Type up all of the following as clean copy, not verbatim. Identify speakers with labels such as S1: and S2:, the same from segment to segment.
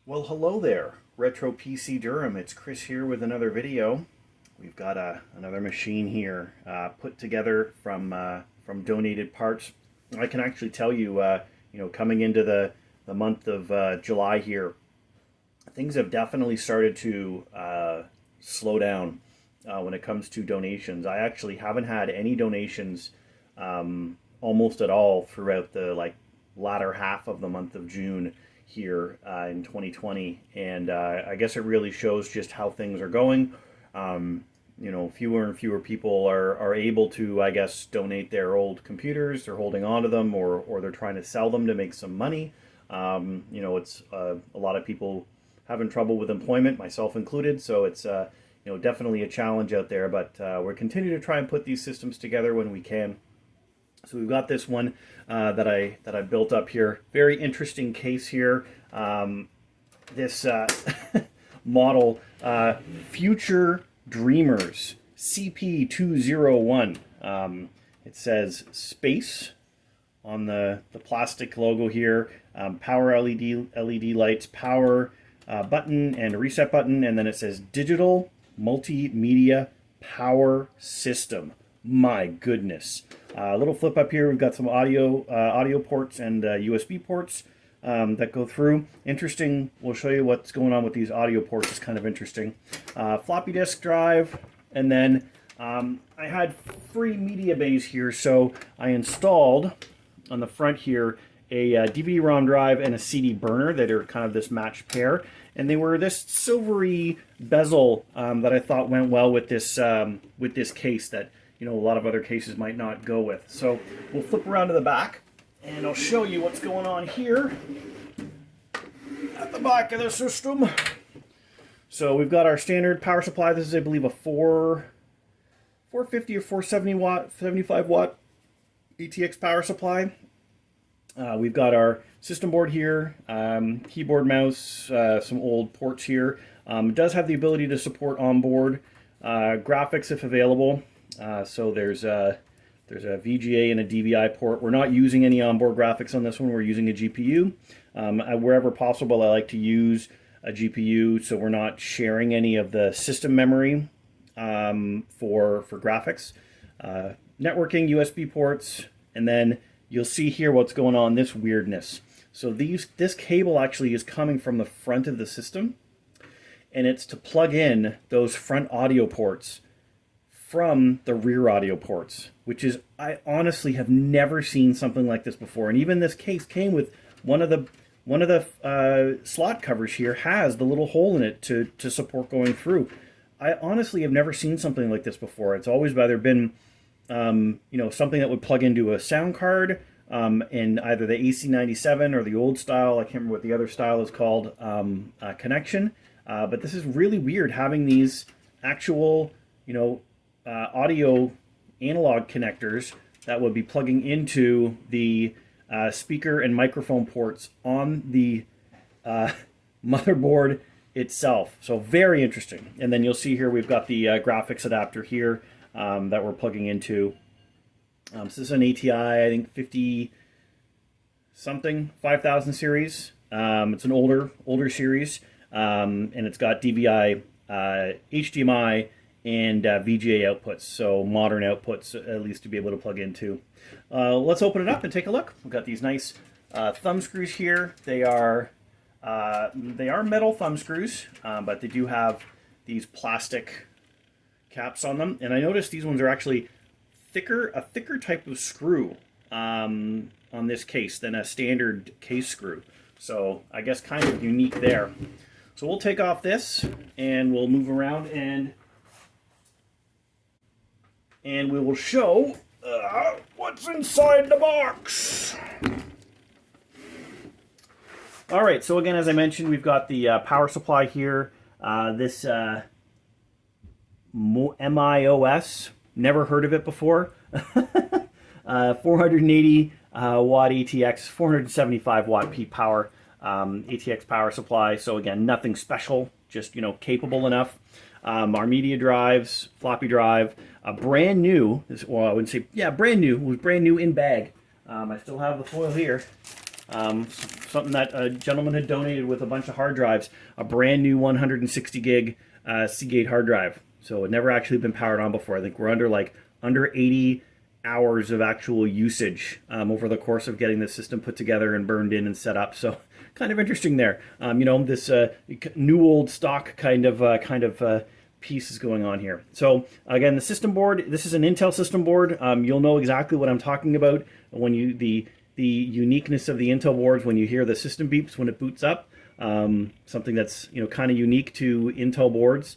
S1: Well, hello there, Retro PC Durham. It's Chris here with another video. We've got another machine here put together from donated parts. I can actually tell you, coming into the month of July here, things have definitely started to slow down when it comes to donations. I actually haven't had any donations almost at all throughout the latter half of the month of June here in 2020, and I guess it really shows just how things are going. Fewer and fewer people are able to, I guess, donate their old computers. They're holding on to them, or they're trying to sell them to make some money. It's a lot of people having trouble with employment, myself included. So it's definitely a challenge out there. But we're continuing to try and put these systems together when we can. So we've got this one that I built up here. Very interesting case here. This model, Future Dreamers CP201. It says space on the plastic logo here. Power LED lights, power button and a reset button, and then it says digital multimedia power system. My goodness. A little flip up here. We've got some audio ports and USB ports that go through. Interesting. We'll show you what's going on with these audio ports. It's kind of interesting. Floppy disk drive, and then I had free media bays here, so I installed on the front here a DVD-ROM drive and a CD burner that are kind of this matched pair, and they were this silvery bezel that I thought went well with this case that a lot of other cases might not go with. So we'll flip around to the back and I'll show you what's going on here at the back of the system. So we've got our standard power supply. This is, I believe, a 450 or 470 watt, 75 watt ATX power supply. We've got our system board here, keyboard, mouse, some old ports here. It does have the ability to support onboard graphics if available. So there's a VGA and a DVI port. We're not using any onboard graphics on this one. We're using a GPU. Wherever possible, I like to use a GPU, so we're not sharing any of the system memory for graphics. Networking, USB ports, and then you'll see here what's going on, this weirdness. So this cable actually is coming from the front of the system, and it's to plug in those front audio ports from the rear audio ports, which is, I honestly have never seen something like this before. And even this case came with one of the slot covers here has the little hole in it to support going through. I honestly have never seen something like this before. It's always either been something that would plug into a sound card in either the AC97 or the old style, I can't remember what the other style is called, connection. But this is really weird, having these actual audio analog connectors that would be plugging into the speaker and microphone ports on the motherboard itself. So very interesting. And then you'll see here we've got the graphics adapter here that we're plugging into. So this is an ATI, I think 50 something 5000 series. It's an older series, and it's got DVI, HDMI, and VGA outputs, so modern outputs at least to be able to plug into. Let's open it up and take a look. We've got these nice thumb screws here. They are metal thumb screws, but they do have these plastic caps on them. And I noticed these ones are actually a thicker type of screw on this case than a standard case screw. So I guess kind of unique there. So we'll take off this and we'll move around and we will show what's inside the box. All right, so again, as I mentioned, we've got the power supply here. This MIOS, never heard of it before. 480 watt ATX, 475 watt peak power ATX power supply. So again, nothing special, just capable enough. Our media drives, floppy drive, brand new. Well, I wouldn't say, yeah, brand new. It was brand new in bag. I still have the foil here. Something that a gentleman had donated with a bunch of hard drives, a brand new 160 gig Seagate hard drive. So it never actually been powered on before. I think we're under 80 hours of actual usage over the course of getting the system put together and burned in and set up. So kind of interesting there. This new old stock kind of piece is going on here. So again, the system board, this is an Intel system board. You'll know exactly what I'm talking about when the uniqueness of the Intel boards when you hear the system beeps when it boots up. Something that's kind of unique to Intel boards.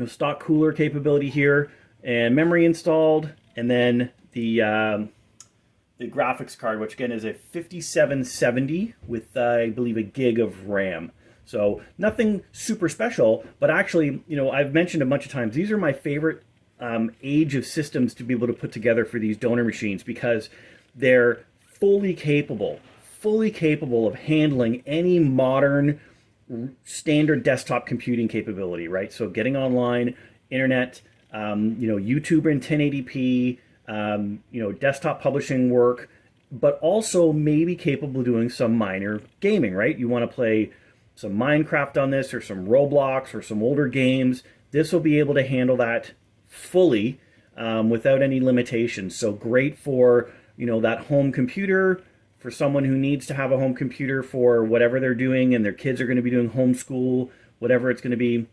S1: Stock cooler capability here, and memory installed, and then the graphics card, which again is a 5770 with I believe a gig of RAM. So nothing super special, but actually, I've mentioned a bunch of times, these are my favorite age of systems to be able to put together for these donor machines, because they're fully capable of handling any modern standard desktop computing capability, right? So getting online, internet, YouTube in 1080p, desktop publishing work, but also maybe capable of doing some minor gaming, right? You want to play some Minecraft on this, or some Roblox, or some older games. This will be able to handle that fully without any limitations. So great for that home computer, for someone who needs to have a home computer for whatever they're doing, and their kids are going to be doing homeschool, whatever it's going to be,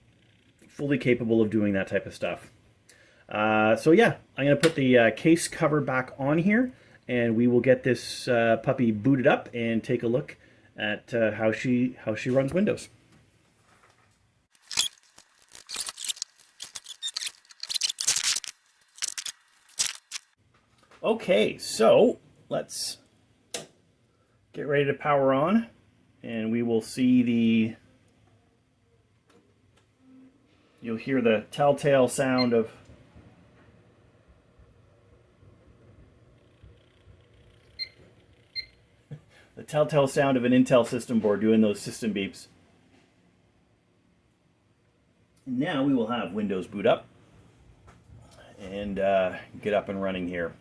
S1: fully capable of doing that type of stuff. So yeah, I'm going to put the case cover back on here, and we will get this puppy booted up and take a look at how she runs Windows. Okay, so let's get ready to power on, and we will see you'll hear the telltale sound of an Intel system board doing those system beeps. And now we will have Windows boot up and get up and running here.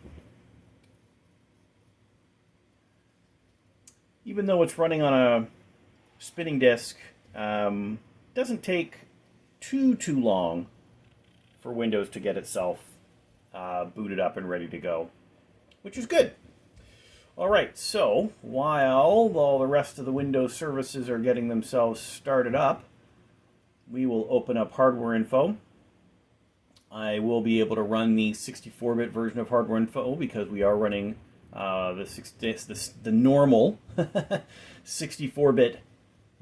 S1: Even though it's running on a spinning disk, doesn't take too long for Windows to get itself booted up and ready to go, which is good. All right, so while all the rest of the Windows services are getting themselves started up, we will open up hardware info. I will be able to run the 64-bit version of hardware info because we are running the normal 64-bit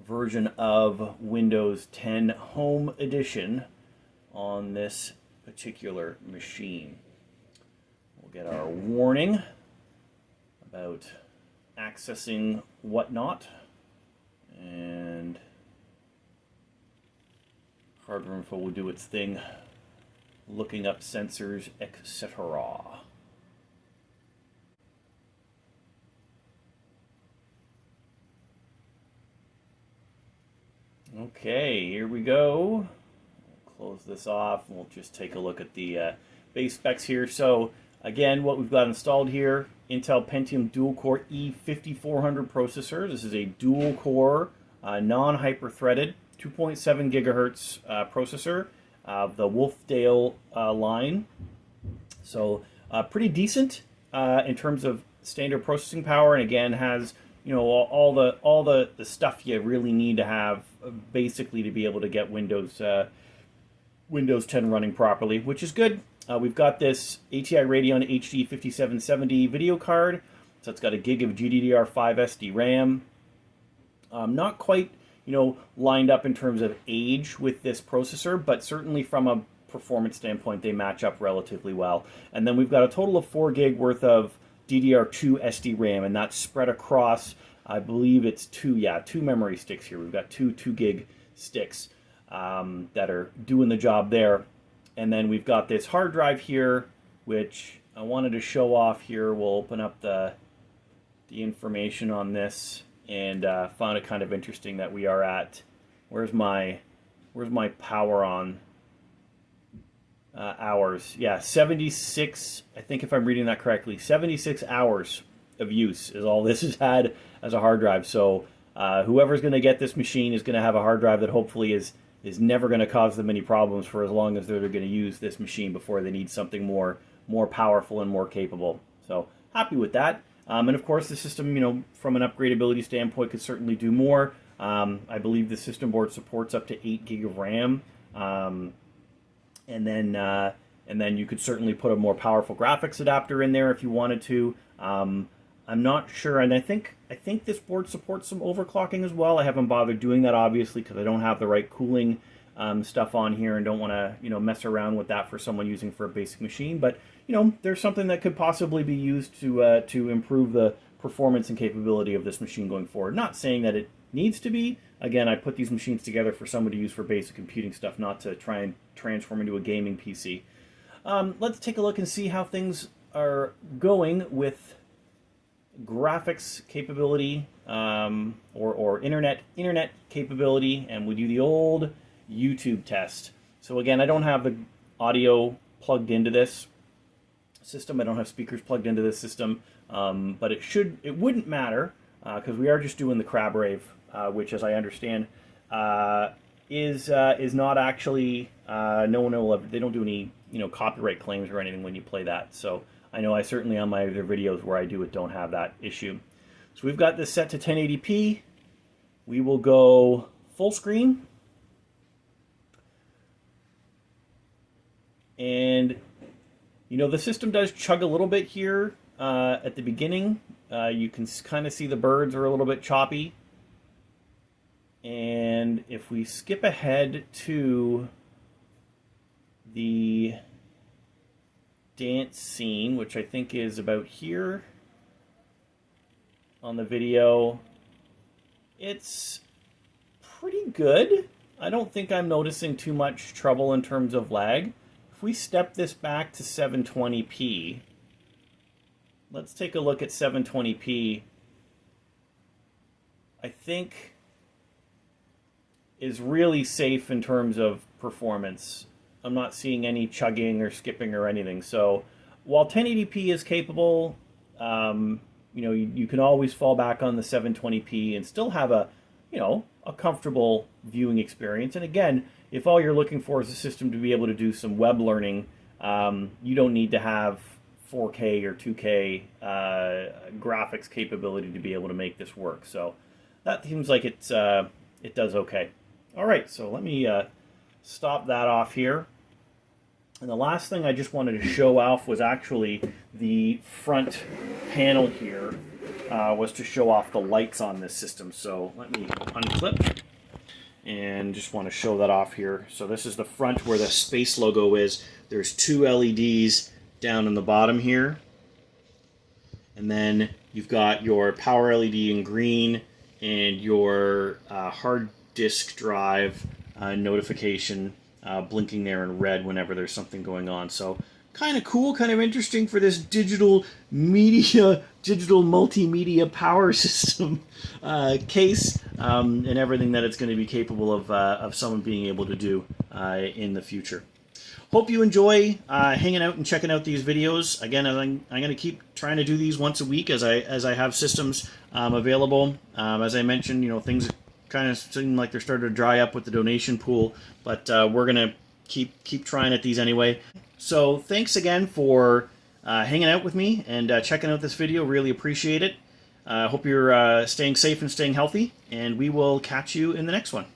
S1: version of Windows 10 Home Edition on this particular machine. We'll get our warning about accessing whatnot, and hardware info will do its thing, looking up sensors, etc. Okay, here we go. We'll close this off, and we'll just take a look at the base specs here. So again, what we've got installed here, Intel Pentium dual-core E5400 processor. This is a dual-core, non-hyper-threaded, 2.7 gigahertz processor of the Wolfdale line. So pretty decent in terms of standard processing power, and again has all the stuff you really need to have basically to be able to get Windows 10 running properly, which is good. We've got this ATI Radeon HD 5770 video card, so it's got a gig of GDDR5 SD RAM. Not quite, lined up in terms of age with this processor, but certainly from a performance standpoint, they match up relatively well. And then we've got a total of 4 gig worth of DDR2 SD RAM, and that's spread across, I believe it's two memory sticks here. We've got two gig sticks that are doing the job there. And then we've got this hard drive here, which I wanted to show off here. We'll open up the information on this, and found it kind of interesting that we are at, where's my power on hours? Yeah, 76, I think if I'm reading that correctly, 76 hours of use is all this has had as a hard drive. So whoever's going to get this machine is going to have a hard drive that hopefully is never going to cause them any problems for as long as they're going to use this machine before they need something more powerful and more capable. So happy with that. And of course, the system, you know, from an upgradability standpoint, could certainly do more. I believe the system board supports up to 8 gig of RAM, and then you could certainly put a more powerful graphics adapter in there if you wanted to. I'm not sure, and I think this board supports some overclocking as well. I haven't bothered doing that, obviously, because I don't have the right cooling stuff on here and don't want to, you know, mess around with that for someone using for a basic machine. But you know, there's something that could possibly be used to improve the performance and capability of this machine going forward. Not saying that it needs to be. Again, I put these machines together for someone to use for basic computing stuff, not to try and transform into a gaming PC. Let's take a look and see how things are going with graphics capability or internet capability, and we do the old YouTube test. So again, I don't have the audio plugged into this system. I don't have speakers plugged into this system, but it wouldn't matter because we are just doing the crab rave, which, as I understand, is not actually no one will ever. They don't do any, you know, copyright claims or anything when you play that. So I know I certainly on my other videos where I do it don't have that issue. So we've got this set to 1080p. We will go full screen, and you know, the system does chug a little bit here at the beginning. You can kind of see the birds are a little bit choppy. And if we skip ahead to the dance scene, which I think is about here on the video, it's pretty good. I don't think I'm noticing too much trouble in terms of lag. If we step this back to 720p, let's take a look at 720p. I think is really safe in terms of performance. I'm not seeing any chugging or skipping or anything. So while 1080p is capable, you know, you can always fall back on the 720p and still have a, you know, a comfortable viewing experience. And again, if all you're looking for is a system to be able to do some web learning, you don't need to have 4K or 2K graphics capability to be able to make this work. So that seems like it does okay. All right, so let me stop that off here. And the last thing I just wanted to show off was actually the front panel here, was to show off the lights on this system. So let me unclip and just want to show that off here. So this is the front where the space logo is. There's two LEDs down in the bottom here. And then you've got your power LED in green and your hard disk drive notification blinking there in red whenever there's something going on. So kind of cool, kind of interesting for this digital multimedia power system case, and everything that it's going to be capable of someone being able to do in the future. Hope you enjoy hanging out and checking out these videos. Again, I'm going to keep trying to do these once a week as I have systems available. As I mentioned, you know, things kind of seem like they're starting to dry up with the donation pool, but we're going to keep trying at these anyway. So thanks again for hanging out with me and checking out this video. Really appreciate it. Hope you're staying safe and staying healthy, and we will catch you in the next one.